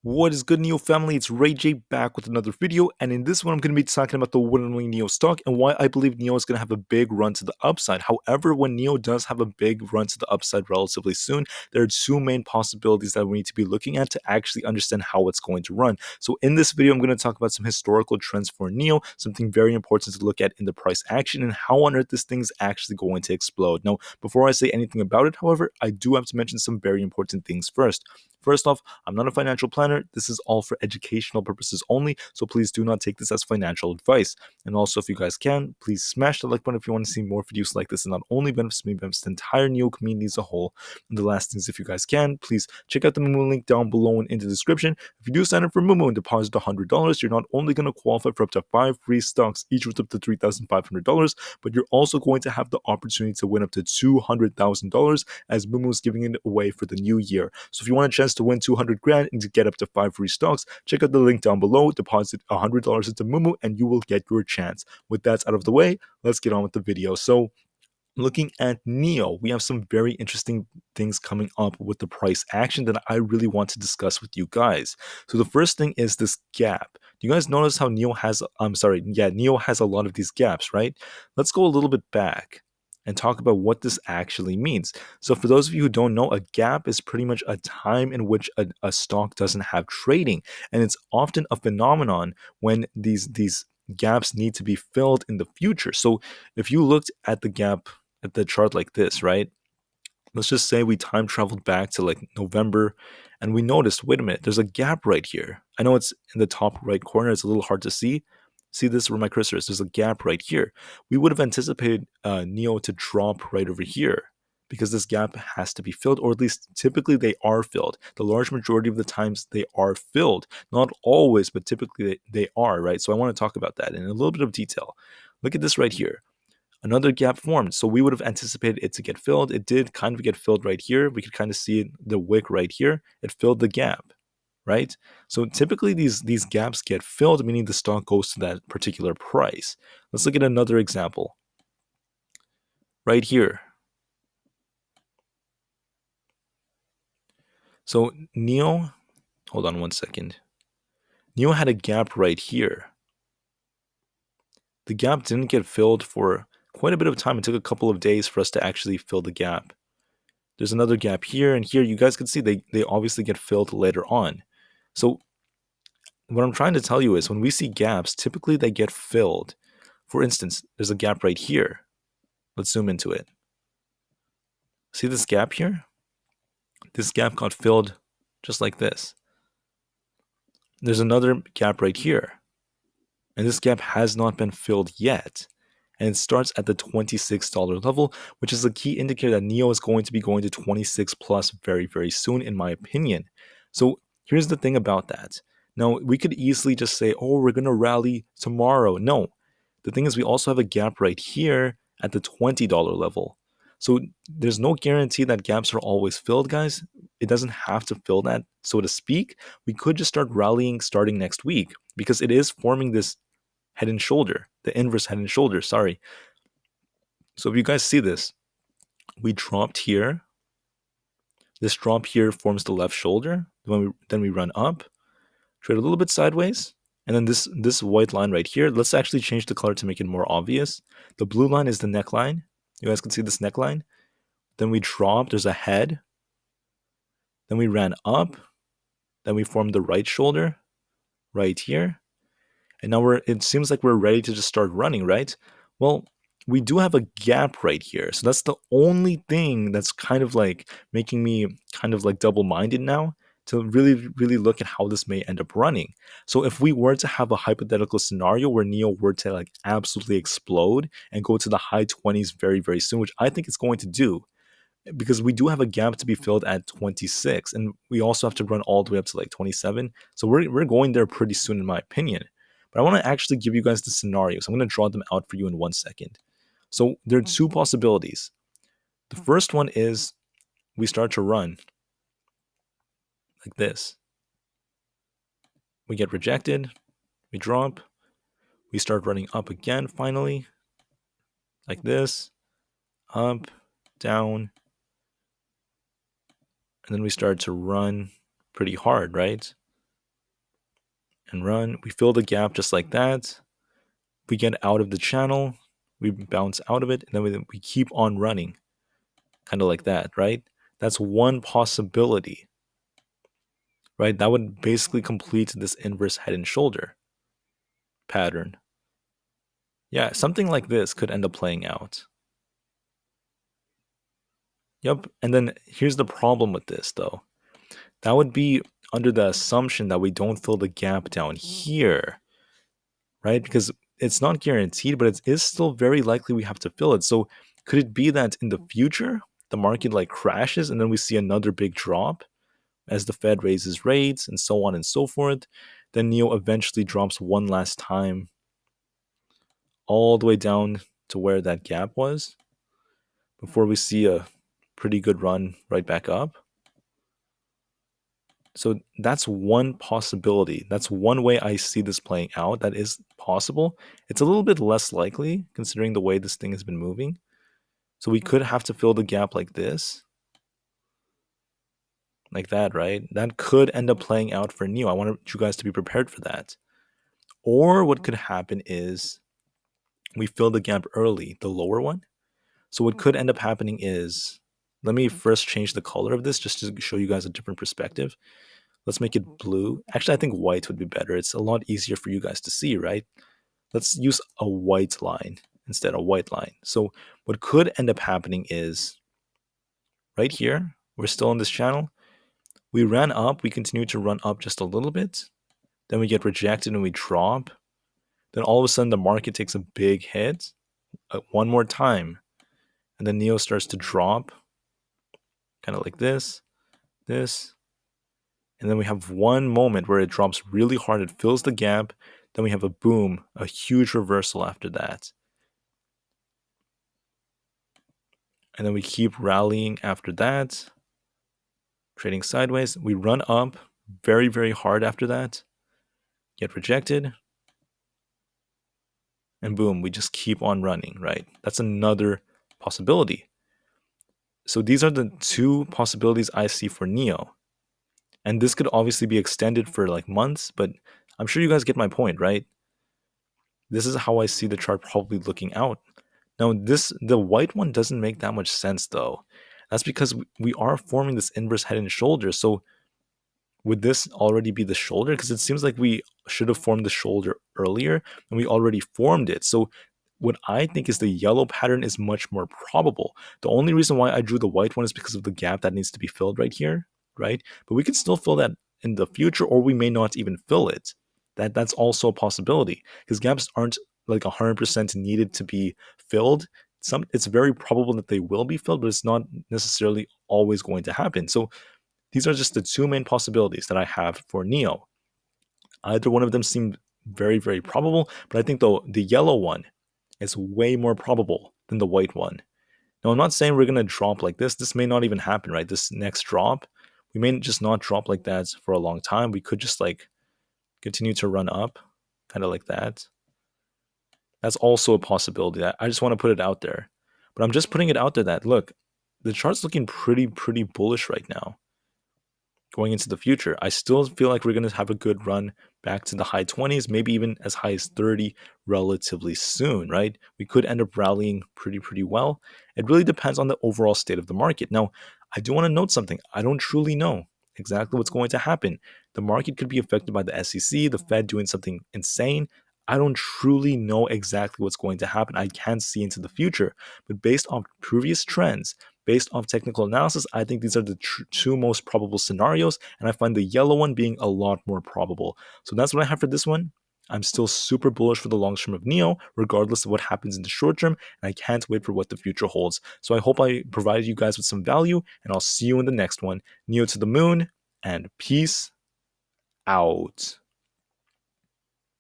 What is good, NIO family? It's Rey-Jay back with another video, and in this one I'm going to be talking about the one and only NIO stock and why I believe NIO is going to have a big run to the upside. However, when NIO does have a big run to the upside relatively soon, there are two main possibilities that we need to be looking at to actually understand how it's going to run. So in this video, I'm going to talk about some historical trends for NIO, something very important to look at in the price action, and how on earth this thing's actually going to explode. Now, before I say anything about it, however, I do have to mention some very important things first. First off, I'm not a financial planner. This is all for educational purposes only, so please do not take this as financial advice. And also, if you guys can, please smash the like button if you want to see more videos like this. And not only benefits me, benefits the entire NIO community as a whole. And the last things, if you guys can, please check out the Moomoo link down below and in the description. If you do sign up for Moomoo and deposit $100, you're not only going to qualify for up to 5 free stocks, each worth up to $3,500, but you're also going to have the opportunity to win up to $200,000 as Moomoo is giving it away for the new year. So if you want a chance to win 200 grand and to get up to 5 free stocks, check out the link down below, deposit $100 into Moomoo, and you will get your chance. With that out of the way, let's get on with the video. So looking at NIO, we have some very interesting things coming up with the price action that I really want to discuss with you guys. So the first thing is this gap. Do you guys notice how NIO has, NIO has a lot of these gaps, right? Let's go a little bit back and talk about what this actually means. So for those of you who don't know, a gap is pretty much a time in which a stock doesn't have trading. And it's often a phenomenon when these gaps need to be filled in the future. So if you looked at the gap at the chart like this, right? Let's just say we time traveled back to like November and we noticed, wait a minute, there's a gap right here. I know it's in the top right corner. It's a little hard to see. See this where my cursor is? There's a gap right here. We would have anticipated NIO to drop right over here because this gap has to be filled, or at least typically they are filled. The large majority of the times they are filled. Not always, but typically they are, right? So I want to talk about that in a little bit of detail. Look at this right here. Another gap formed. So we would have anticipated it to get filled. It did kind of get filled right here. We could kind of see the wick right here. It filled the gap, right? So typically these gaps get filled, meaning the stock goes to that particular price. Let's look at another example. Right here. So NIO, hold on one second. NIO had a gap right here. The gap didn't get filled for quite a bit of time. It took a couple of days for us to actually fill the gap. There's another gap here and here. You guys can see they obviously get filled later on. So what I'm trying to tell you is when we see gaps, typically they get filled. For instance, there's a gap right here. Let's zoom into it. See this gap here? This gap got filled just like this. There's another gap right here. And this gap has not been filled yet. And it starts at the $26 level, which is a key indicator that NIO is going to be going to 26 plus very, very soon, in my opinion. So here's the thing about that. Now, we could easily just say, oh, we're going to rally tomorrow. No, the thing is we also have a gap right here at the $20 level. So there's no guarantee that gaps are always filled, guys. It doesn't have to fill that, so to speak. We could just start rallying starting next week because it is forming this head and shoulder, the inverse head and shoulder, sorry. So if you guys see this, we dropped here. This drop here forms the left shoulder. Then we run up, trade a little bit sideways, and then this white line right here, let's actually change the color to make it more obvious. The blue line is the neckline. You guys can see this neckline. Then we dropped, there's a head. Then we ran up. Then we formed the right shoulder right here. And now it seems like we're ready to just start running, right? Well, we do have a gap right here. So that's the only thing that's kind of like making me kind of like double-minded now to really, really look at how this may end up running. So if we were to have a hypothetical scenario where NIO were to like absolutely explode and go to the high 20s very, very soon, which I think it's going to do, because we do have a gap to be filled at 26, and we also have to run all the way up to like 27. So we're going there pretty soon, in my opinion. But I want to actually give you guys the scenarios. I'm going to draw them out for you in 1 second. So there are two possibilities. The first one is we start to run like this. We get rejected. We drop. We start running up again finally. Like this. Up, down. And then we start to run pretty hard, right? and run. We fill the gap just like that. We get out of the channel, we bounce out of it, and then we keep on running, kind of like that, right? That's one possibility, right? That would basically complete this inverse head and shoulder pattern. Yeah, something like this could end up playing out. Yep, and then here's the problem with this, though. That would be under the assumption that we don't fill the gap down here, right? Because it's not guaranteed, but it is still very likely we have to fill it. So could it be that in the future, the market like crashes and then we see another big drop as the Fed raises rates and so on and so forth? Then NIO eventually drops one last time all the way down to where that gap was before we see a pretty good run right back up. So that's one possibility. That's one way I see this playing out. That is possible. It's a little bit less likely considering the way this thing has been moving. So we could have to fill the gap like this. Like that, right? That could end up playing out for NIO. I want you guys to be prepared for that. Or what could happen is we fill the gap early, the lower one. So what could end up happening is, let me first change the color of this just to show you guys a different perspective. Let's make it blue. Actually, I think white would be better. It's a lot easier for you guys to see, right? Let's use a white line instead of a white line. So what could end up happening is right here, we're still in this channel. We ran up, we continue to run up just a little bit. Then we get rejected and we drop. Then all of a sudden the market takes a big hit one more time. And then NIO starts to drop, kind of like this. And then we have one moment where it drops really hard, it fills the gap. Then we have a boom, a huge reversal after that. And then we keep rallying after that, trading sideways. We run up very, very hard after that, get rejected, and boom, we just keep on running, right? That's another possibility. So these are the two possibilities I see for NIO. And this could obviously be extended for like months, but I'm sure you guys get my point, right? This is how I see the chart probably looking out. Now, the white one doesn't make that much sense though. That's because we are forming this inverse head and shoulder. So would this already be the shoulder? Because it seems like we should have formed the shoulder earlier and we already formed it. So what I think is the yellow pattern is much more probable. The only reason why I drew the white one is because of the gap that needs to be filled right here, right? But we could still fill that in the future, or we may not even fill it. That's also a possibility because gaps aren't like 100% needed to be filled. It's very probable that they will be filled, but it's not necessarily always going to happen. So these are just the two main possibilities that I have for NIO. Either one of them seem very, very probable, but I think the yellow one is way more probable than the white one. Now, I'm not saying we're going to drop like this. This may not even happen, right? This next drop, we may just not drop like that for a long time. We could just like continue to run up, kind of like that. That's also a possibility. I just want to put it out there. But I'm just putting it out there that, look, the chart's looking pretty bullish right now. Going into the future, I still feel like we're going to have a good run back to the high 20s, maybe even as high as 30 relatively soon, right? We could end up rallying pretty well. It really depends on the overall state of the market. Now, I do want to note something. I don't truly know exactly what's going to happen. The market could be affected by the SEC, the Fed doing something insane. I don't truly know exactly what's going to happen. I can't see into the future, but based on previous trends, based off technical analysis, I think these are the two most probable scenarios, and I find the yellow one being a lot more probable. So that's what I have for this one. I'm still super bullish for the long term of NIO, regardless of what happens in the short term, and I can't wait for what the future holds. So I hope I provided you guys with some value, and I'll see you in the next one. NIO to the moon, and peace out.